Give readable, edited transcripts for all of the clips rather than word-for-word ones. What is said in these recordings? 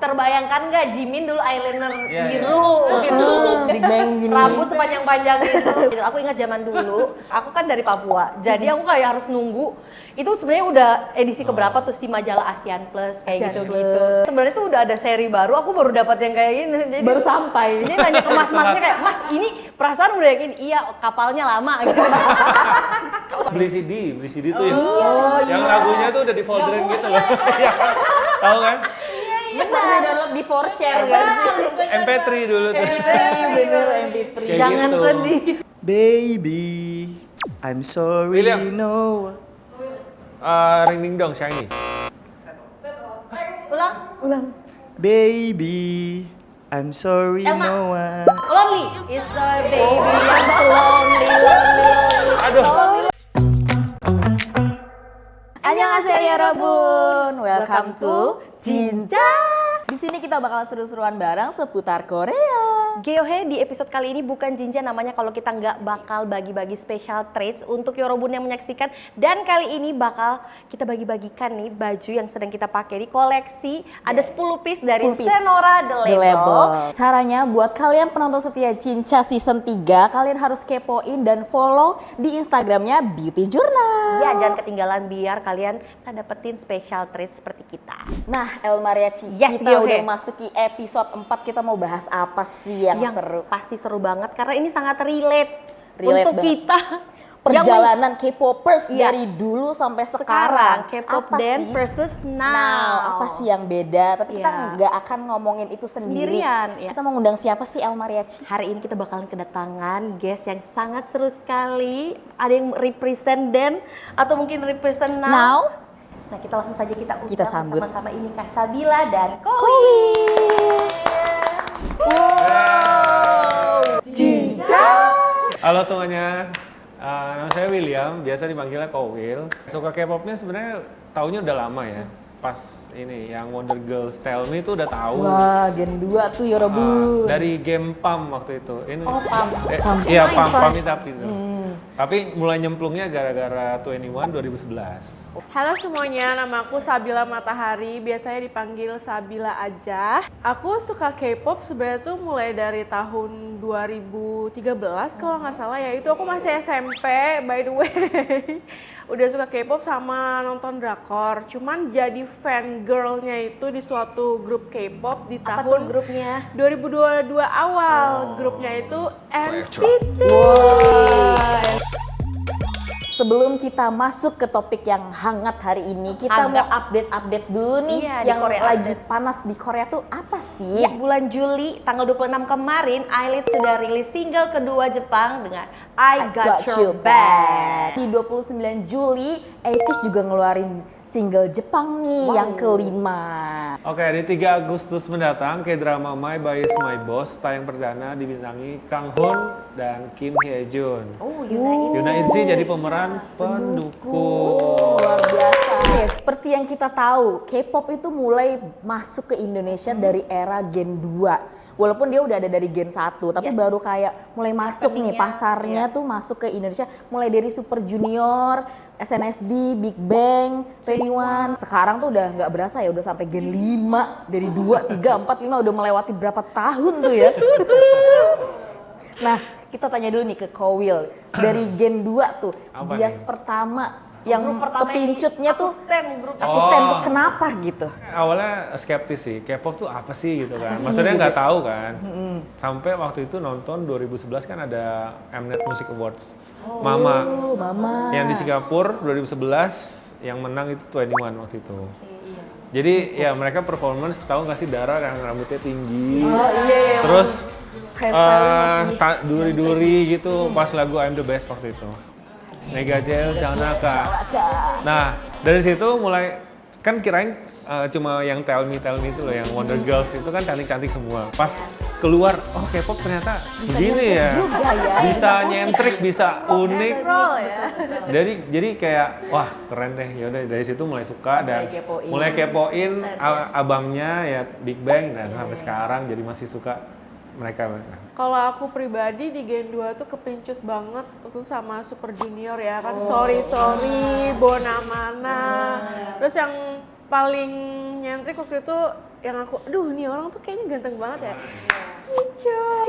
terbayangkan nggak Jimin dulu eyeliner biru gitu, Big Bang gini. rambut sepanjang-panjang gitu. Aku ingat zaman dulu, aku kan dari Papua, jadi aku kayak harus nunggu. Itu sebenarnya udah edisi keberapa terus di majalah Asian Plus kayak gitu-gitu. Sebenarnya tuh udah ada seri baru, aku baru dapat yang kayak gini. Jadi Baru sampai. Dia nanya ke mas-masnya kayak, "Mas, ini perasaan udah yakin?" "Iya, kapalnya lama." gitu. Beli CD tuh yang lagunya tuh udah di folderin gitu loh. Iya kan? Tahu kan? Masih download di 4Share kan? MP3 dulu tuh. Bener MP3. Kayak Jangan gitu. sedih. Baby, I'm sorry, William. no. Ring ding dong, Shiny. Ulang. Baby, I'm sorry, Elma. no one. Lonely. It's a baby yang lonely. Aduh. Annyeonghaseyo 여러분. Welcome to Jinja. Di sini kita bakal seru-seruan bareng seputar Korea. Geohe, di episode kali ini bukan Jinja namanya kalau kita nggak bakal bagi-bagi special treats untuk Yorobun yang menyaksikan. Dan kali ini bakal kita bagi-bagikan nih baju yang sedang kita pakai di koleksi. Ada 10 piece dari 10 piece. Senora The The Label. Label. Caranya buat kalian penonton setia Cinca season 3, kalian harus kepoin dan follow di Instagramnya Beauty Journal. Ya, jangan ketinggalan biar kalian bisa dapetin special treat seperti kita. Nah, El Mariachi, Yes, kita Giohe. udah masuki episode 4, kita mau bahas apa sih yang seru? Pasti seru banget karena ini sangat relate Banget. untuk kita. Perjalanan K-popers Iya. dari dulu sampai Sekarang sekarang. K-pop Apa then sih? versus now. Now, apa sih yang beda? Tapi kita Iya. nggak akan ngomongin itu sendiri. Sendirian, ya. Kita mengundang siapa sih El Mariachi? Hari ini kita bakalan kedatangan guest yang sangat seru sekali. Ada yang represent then atau mungkin represent now. Now, Nah, kita langsung saja kita undang Kita sambut. bersama-sama ini Kak Sabila dan Kowi. Halo semuanya. Nama saya William, biasa dipanggilnya Kowil. Suka K-popnya sebenarnya taunya udah lama ya. Pas ini yang Wonder Girls Tell Me itu udah tahu. wah Gen 2 tuh Yorobun. Dari game PAM waktu itu. Ini Pam. Iya, Main, PAM Fai. tapi itu. Tapi mulai nyemplungnya gara-gara 21 2011. Halo semuanya, nama aku Sabila Matahari, biasanya dipanggil Sabila aja. Aku suka K-pop sebenarnya tuh mulai dari tahun 2013 kalau nggak salah ya. Itu aku masih SMP, by the way. Udah suka K-pop sama nonton drakor. Cuman jadi fangirlnya itu di suatu grup K-pop di Apa tuh tahun grupnya? 2022 awal. Grupnya itu NCT. Sebelum kita masuk ke topik yang hangat hari ini, kita Hangat. mau update-update dulu nih Iya, di yang Korea lagi updates. panas di Korea tuh apa sih? Ya, bulan Juli tanggal 26 kemarin, ILIT sudah rilis single kedua Jepang dengan I Got Your Back. Di 29 Juli, ATEEZ juga ngeluarin single Jepang nih yang kelima. Oke, di 3 Agustus mendatang, K-drama My Boy Is My Boss tayang perdana dibintangi Kang Hoon dan Kim Hye Jun. Oh, Yuna Yuna Itzy jadi pemeran pendukung. Luar biasa. Oke, seperti yang kita tahu, K-pop itu mulai masuk ke Indonesia dari era Gen 2. Walaupun dia udah ada dari Gen 1, tapi Yes. baru kayak mulai masuk nih Happeningnya, pasarnya tuh masuk ke Indonesia mulai dari Super Junior, SNSD, Big Bang, 21. Sekarang tuh udah nggak berasa ya, udah sampai Gen 5, dari 2, 3, 4, 5 udah melewati berapa tahun tuh ya. Nah, kita tanya dulu nih ke Kowil. Dari Gen 2 tuh, Apa bias nih? pertama yang Grup pertama kepincutnya ini, tuh aku stan grup aku stand tuh kenapa gitu? Awalnya skeptis sih, K-pop tuh apa sih gitu kan. Maksudnya nggak tahu kan. Sampai waktu itu nonton 2011 kan ada Mnet Music Awards. Mama. Oh, Mama. Yang di Singapura 2011 yang menang itu 21 waktu itu. Jadi ya mereka performance, tahu nggak sih Dara yang rambutnya tinggi. Oh iya. Terus Hairstyle duri-duri gitu pas lagu I'm the Best waktu itu. Mega Gel Janaka. Nah, dari situ mulai kan kirain cuma yang Tell Me itu loh, yang Wonder Girls itu kan cantik-cantik semua. Pas keluar, oh K-pop ternyata begini ya. juga ya. Bisa nyentrik, bisa unik. Roll ya. Jadi kayak wah keren deh. Yaudah dari situ mulai suka dan kepoin. mulai kepoin abangnya ya Big Bang dan sampai sekarang jadi masih suka mereka. Kalau aku pribadi di Gen 2 tuh kepincut banget itu sama Super Junior ya kan. Sorry, Bona Mana. Terus yang paling nyentrik waktu itu yang aku, aduh nih orang tuh kayaknya ganteng banget ya. Hijau.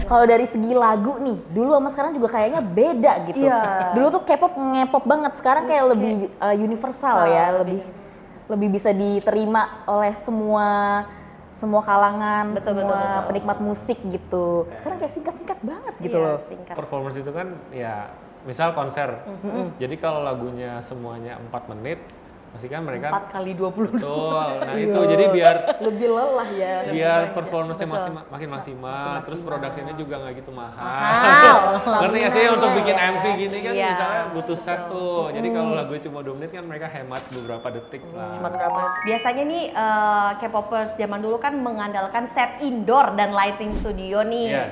Kalau dari segi lagu nih, dulu sama sekarang juga kayaknya beda gitu. Iya. Dulu tuh K-pop ngepop banget, sekarang kayak lebih universal ya, lebih bisa diterima oleh semua kalangan, Betul, semua betul. penikmat musik gitu. Sekarang kayak singkat-singkat banget gitu Iya, loh. singkat. Performance itu kan ya misal konser. Jadi kalau lagunya semuanya 4 menit, pasti kan mereka 4 kali 20. betul. Nah itu jadi biar Lebih lelah ya. performance-nya makin maksimal, terus produksinya juga nggak gitu mahal. Mahal, Ngerti nggak sih untuk bikin ya. MV gini kan Iya, misalnya butuh set tuh. Jadi kalau lagunya cuma 2 menit kan mereka hemat beberapa detik lah. Biasanya nih K-popers zaman dulu kan mengandalkan set indoor dan lighting studio nih. Iya.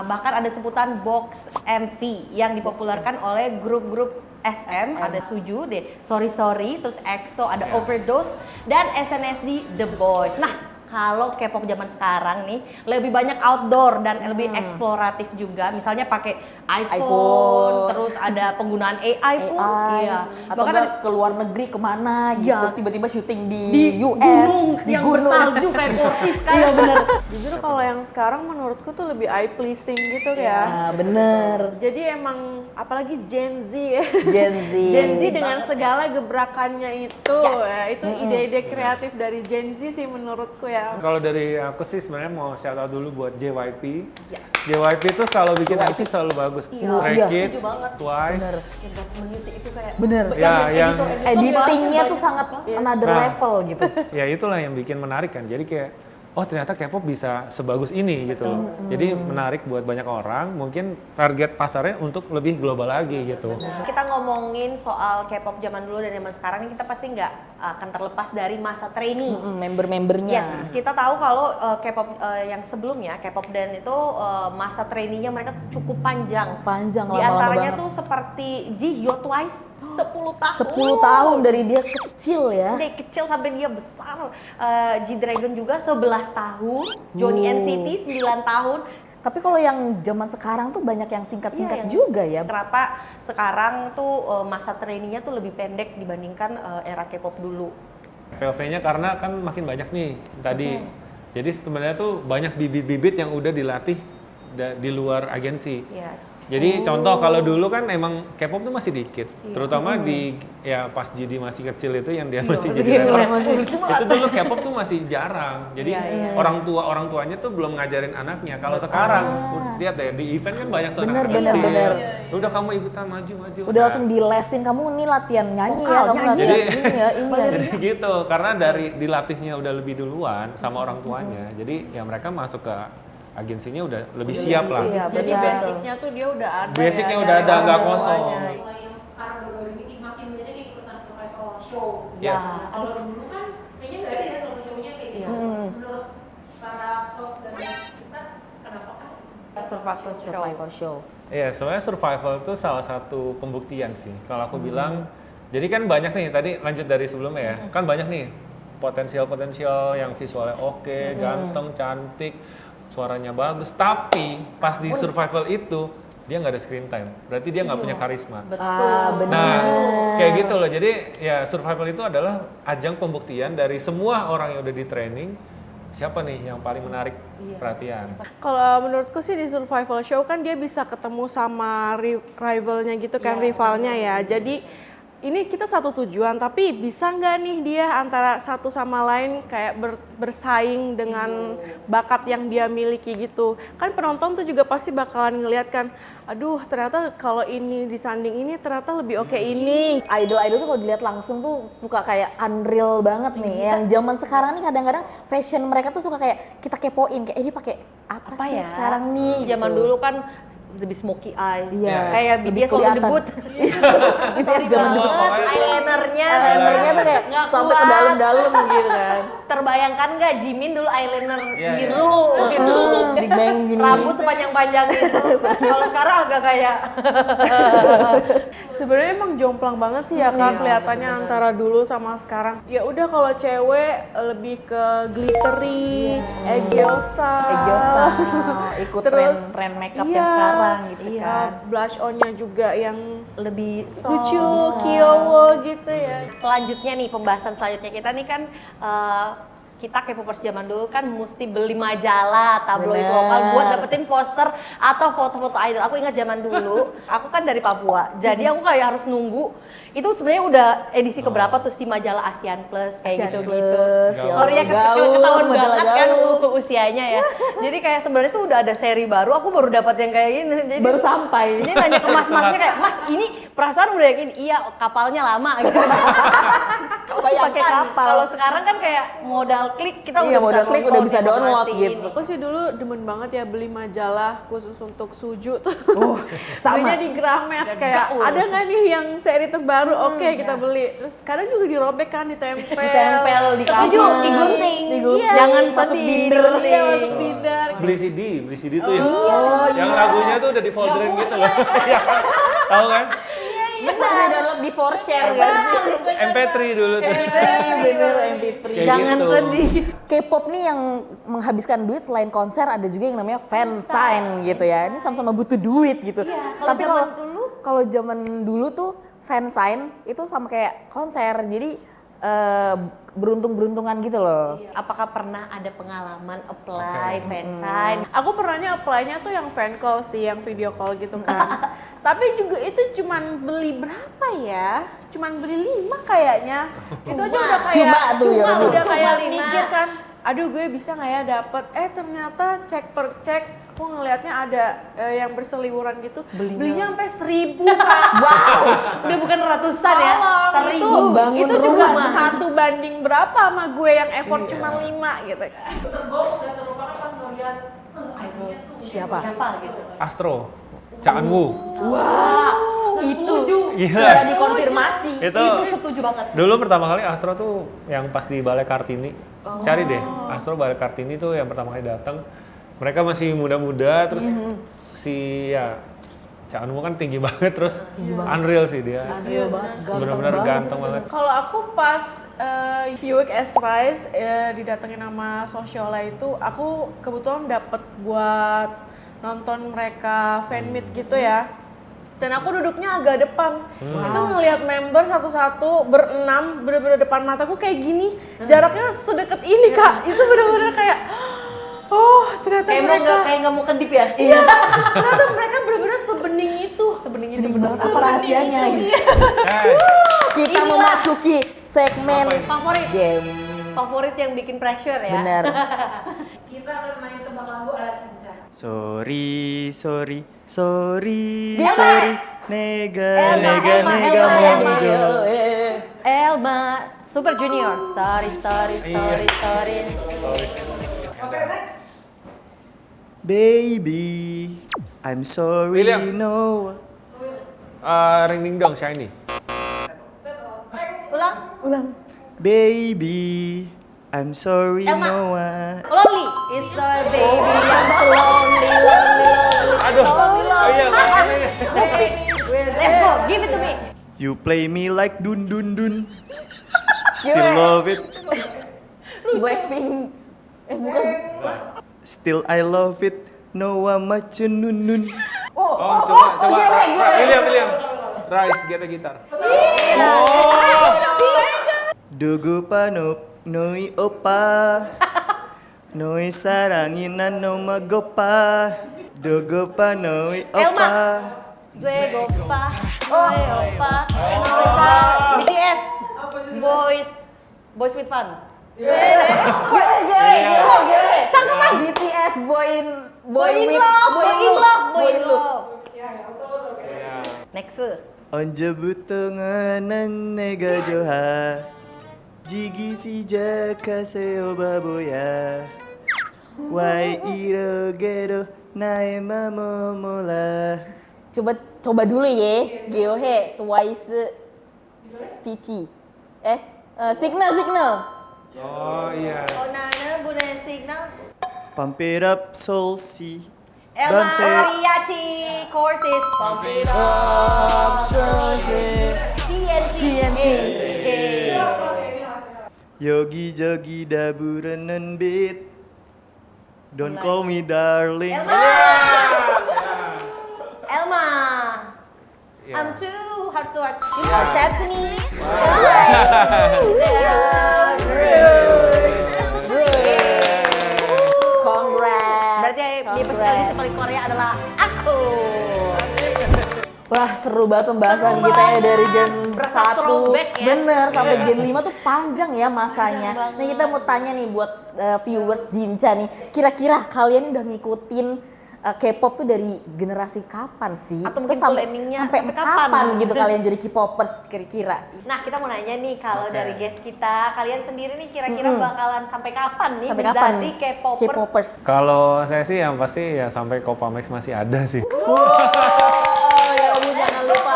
Bahkan ada sebutan box MV yang dipopulerkan oleh grup-grup SM, ada Suju, Sorry, terus EXO, ada Overdose, dan SNSD The Boys. Nah, kalau K-pop zaman sekarang nih lebih banyak outdoor dan lebih eksploratif juga. Misalnya pakai iPhone, terus ada penggunaan AI pun. Iya. Atau Bahkan enggak ke luar negeri kemana gitu, Iya. tiba-tiba syuting di US, gunung di yang gunung. bersalju kayak Fortis kan. Iya bener. Jujur kalau yang sekarang menurutku tuh lebih eye pleasing gitu ya. Nah, bener. Jadi emang apalagi Gen Z ya. Gen Z. Gen Z dengan segala gebrakannya itu, ya, itu ide-ide kreatif dari Gen Z sih menurutku ya. Kalau dari aku sih sebenarnya mau shout out dulu buat JYP. JYP tuh kalau bikin MV selalu bagus. Stray Iya. Kids, Setuju banget. Twice. Yang buat music itu kayak Bener. Ya, yang Editingnya tuh sangat another Nah. level gitu. Ya itulah yang bikin menarik kan. Jadi kayak oh ternyata K-pop bisa sebagus ini gitu loh. Jadi menarik buat banyak orang. Mungkin target pasarnya untuk lebih global lagi gitu. kita ngomongin soal K-pop zaman dulu dan zaman sekarang ini kita pasti nggak akan terlepas dari masa trainee. Member-membernya. Yes, kita tahu kalau K-pop yang sebelumnya K-pop dance itu masa trainee-nya mereka cukup panjang. Panjang, Di lama-lama antaranya banget. tuh seperti Jihyo Twice 10 tahun. 10 tahun dari dia kecil ya. Dari kecil sampai dia besar. G-Dragon juga 11 tahun, Johnny NCT 9 tahun. Tapi kalau yang zaman sekarang tuh banyak yang singkat-singkat Iya, juga ya. Kenapa sekarang tuh masa trainingnya tuh lebih pendek dibandingkan era K-pop dulu? POV-nya karena kan makin banyak nih tadi. Jadi sebenarnya tuh banyak bibit-bibit yang udah dilatih di luar agensi. Yes. Jadi contoh kalau dulu kan emang K-pop tuh masih dikit, terutama di ya pas JD masih kecil itu yang dia masih jadi rapper. Itu dulu K-pop tuh masih jarang. Jadi orang tuanya tuh belum ngajarin anaknya. Kalau sekarang lihat deh di event kan banyak tuh anak kecil. bener. Udah kamu ikutan maju. Udah langsung dilesin, kamu nih latihan nyanyi Vokal, ya, kamu nyanyi. latihan ini ya, ini ya. Jadi gitu, karena dari dilatihnya udah lebih duluan sama orang tuanya. Jadi ya mereka masuk ke agensinya udah lebih siap lah. Iya, Jadi benar. basicnya tuh dia udah ada. Basicnya ya, udah dari ada, nggak orang kosong. tuanya. Mulai yang sekarang baru-baru ini makin banyak yang ikutan survival show. Yes. Kalau dulu kan kayaknya nggak ada ya survival show-nya kayak gitu. Menurut para host dan kita, kenapa kan? Survival show. Iya, sebenarnya survival itu salah satu pembuktian sih. Kalau aku bilang, jadi kan banyak nih, tadi lanjut dari sebelumnya ya, kan banyak nih potensial yang visualnya oke, ganteng, cantik, suaranya bagus, tapi pas di survival itu dia nggak ada screen time, berarti dia nggak punya karisma. Betul. Nah, kayak gitu loh. Jadi ya survival itu adalah ajang pembuktian dari semua orang yang udah di training, siapa nih yang paling menarik perhatian. Kalau menurutku sih di survival show kan dia bisa ketemu sama rivalnya gitu kan, rivalnya ya. Jadi ini kita satu tujuan, tapi bisa nggak nih dia antara satu sama lain kayak bersaing dengan bakat yang dia miliki gitu. Kan penonton tuh juga pasti bakalan ngeliat kan, aduh ternyata kalau ini disanding ini ternyata lebih oke ini. Idol-idol tuh kalau dilihat langsung tuh suka kayak unreal banget nih. Yang zaman sekarang nih kadang-kadang fashion mereka tuh suka kayak kita kepoin, kayak dia pakai apa sih ya? sekarang nih? Zaman gitu. dulu kan lebih smoky eye. Iya. Kayak Lebih BTS waktu kelihatan. debut. Sorry zaman banget, debut. eyelinernya. Eyelinernya tuh kayak nggak sampai ke kuat. dalam-dalam gitu kan. terbayangkan nggak Jimin dulu eyeliner Iya, biru gitu, Big Bang gini. rambut sepanjang-panjang gitu. Kalau sekarang agak kayak Sebenarnya emang jomplang banget sih ya kan kelihatannya antara dulu sama sekarang. Ya udah kalau cewek lebih ke glittery, egyosa, ikut Terus, tren makeup iya, yang sekarang gitu iya, kan. blush onnya juga yang lebih soft. lucu, kiowo gitu ya. Selanjutnya nih, pembahasan selanjutnya kita nih kan kita K-popers zaman dulu kan mesti beli majalah, tabloid Bener. lokal buat dapetin poster atau foto-foto idol. Aku ingat zaman dulu, aku kan dari Papua, jadi aku kayak harus nunggu. Itu sebenarnya udah edisi keberapa tuh si majalah Asian Plus kayak gitu-gitu. Sorry ya ketahuan banget kan usianya ya. Jadi kayak sebenarnya tuh udah ada seri baru, aku baru dapat yang kayak gini. Jadi Baru sampai. Dia nanya ke mas-masnya kayak, "Mas, ini perasaan udah yakin?" "Iya, kapalnya lama." Gitu. Pakai kapal. Kalau sekarang kan kayak modal klik kita Iya, udah modal bisa klik nonton udah bisa download informasi gitu. ini. Aku sih dulu demen banget ya beli majalah khusus untuk suju tuh. Sama. Belinya di Gramet kayak ada nggak nih yang seri terbaru? Oke, kita beli. Terus kadang juga dirobek kan, ditempel. Ditempel di Setuju, kamar. digunting. Digunting. Jangan Masuk sedih, binder. digunting. Iya, masuk binder. Beli CD tuh yang lagunya tuh udah di folderin gitu loh. Iya kan? Tahu kan? Benar. Download di 4Share kan. MP3 dulu tuh. Bener MP3. Kayak Jangan gitu. sedih. K-pop nih yang menghabiskan duit selain konser ada juga yang namanya fansign gitu ya. Ini sama-sama butuh duit gitu. Kalau Tapi zaman dulu? kalau zaman dulu tuh fansign itu sama kayak konser. Jadi beruntung-beruntungan gitu loh. Apakah pernah ada pengalaman apply fansign? Aku pernahnya apply-nya tuh yang fan call sih, yang video call gitu kan. Tapi juga itu cuman beli berapa ya? Cuman beli 5 kayaknya. Itu aja udah kayak Cuma tuh ya, udah cuma kayak 5. mikir kan. Aduh, gue bisa nggak ya dapet? Ternyata cek per cek aku ngelihatnya ada yang berseliweran gitu. Belinya sampai 1.000 Kak. Wow, udah bukan ratusan ya, Tolong, 1.000. Bangun itu juga rumah. 1 banding berapa sama gue yang effort cuma 5 gitu. Tergolong dan terlupakan pas ngeliat aslinya tuh. Siapa? Siapa gitu? Astro, Cha Eun-woo. Setuju. Gila. Sudah dikonfirmasi. Itu Setuju banget. dulu pertama kali Astro tuh yang pas di Balai Kartini. Cari deh, Astro Balai Kartini tuh yang pertama kali datang. Mereka masih muda-muda, terus si Cha Eun-woo kan tinggi banget, terus unreal sih dia. Benar-benar ganteng banget. Kalau aku pas UX Rise didatengin sama Sosiola itu, aku kebetulan dapet buat nonton mereka fan meet gitu ya. Dan aku duduknya agak depan. Itu ngelihat member satu-satu berenam bener-bener depan mataku kayak gini. Jaraknya sedekat ini Kak. Itu bener-bener kayak oh ternyata mereka Kayak nggak mau kedip ya? iya, ternyata mereka bener-bener sebening itu. Sebening itu bener. Apa rahasianya gitu? Kita Inilah. memasuki segmen Favorit. game. Favorit yang bikin pressure ya. Benar. Kita akan main tebak lagu ala cinta. Sorry, sorry, sorry, Elma. sorry. Nega, Elma, nega, Elma, nega, Elma, Elma. monjo. Elma Super Junior. Sorry. Oke, next. Baby, I'm sorry, William. no. Ring ding dong, Shiny. Ulang. Baby, I'm sorry, Elma. no one. Lonely. It's a baby yang lonely. Aduh, oh iya, makanya. Let's go. Give it to me. You play me like dun dun dun. Still love it, Blackpink. Bukan. still I love it. No one much nun nun. Oh, coba. William. Rise, get a guitar. Dugu panop noi opa. Noi saranginan no magopa. Dugu panoi opa. Elma. Gue gopa. Opa. Noisa. BTS. Boys with fun. Cangkepan. BTS Boy in Love. Next. Onje butonganan nega joha. Jigi si jaka seo baboya. Wai iro gero nae mamomola. Coba dulu ya. Geohe, Twice, TT. Signal. Oh iya. Oh nana budaya signal. Pump it up, Soul C. Elma Bangsa. Mariachi Cortez. Pump it up. TNT. Yogi jogi daburenan beat. Don't call me darling. Elma. Iya. I'm too hard to work. You accept me. Congrats. Berarti di personalis paling Korea adalah aku. Wah seru banget pembahasan Seru kita ya banget. dari Gen Berasa 1 throwback ya. bener sampai Gen 5 tuh panjang ya masanya. Panjang banget. Nah kita mau tanya nih buat viewers Jinja nih, kira-kira kalian udah ngikutin K-pop tuh dari generasi kapan sih? Atau Terus mungkin planningnya sampai sampai kapan kapan? gitu kalian jadi K-popers kira-kira? Nah kita mau nanya nih kalau Oke. dari guest kita, kalian sendiri nih kira-kira bakalan sampai kapan nih Sampai kapan? menjadi K-popers? K-popers. Kalau saya sih yang pasti ya sampai Copamex masih ada sih. Oh ya ampun jangan lupa.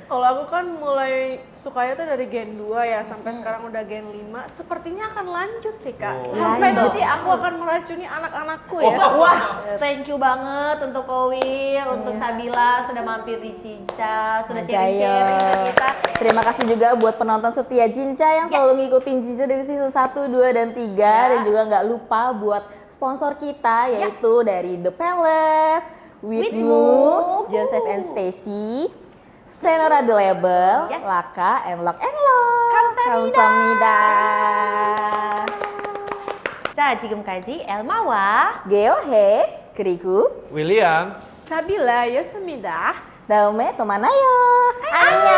Kalau aku kan mulai sukanya tuh dari Gen 2 ya, sampai sekarang udah Gen 5. Sepertinya akan lanjut sih Kak. Sampai Lanjut. nanti aku akan meracuni anak-anakku ya. Wah, thank you banget untuk Kowi, untuk Sabila sudah mampir di Cinca, sudah sharing-sharing ke kita. Terima kasih juga buat penonton setia Jinca yang selalu ngikutin Jinca dari season 1, 2, dan 3. Dan juga nggak lupa buat sponsor kita yaitu dari The Palace, With With Move, Move. Joseph and Stacy, Stenora The Label, Yes. Laka, and Lock and Lock. 감사합니다. 감사합니다. 자, 지금까지 엘마와 Geohe, 그리고 William. Sabila, yosmida. 다음에 또 만나요. 안녕.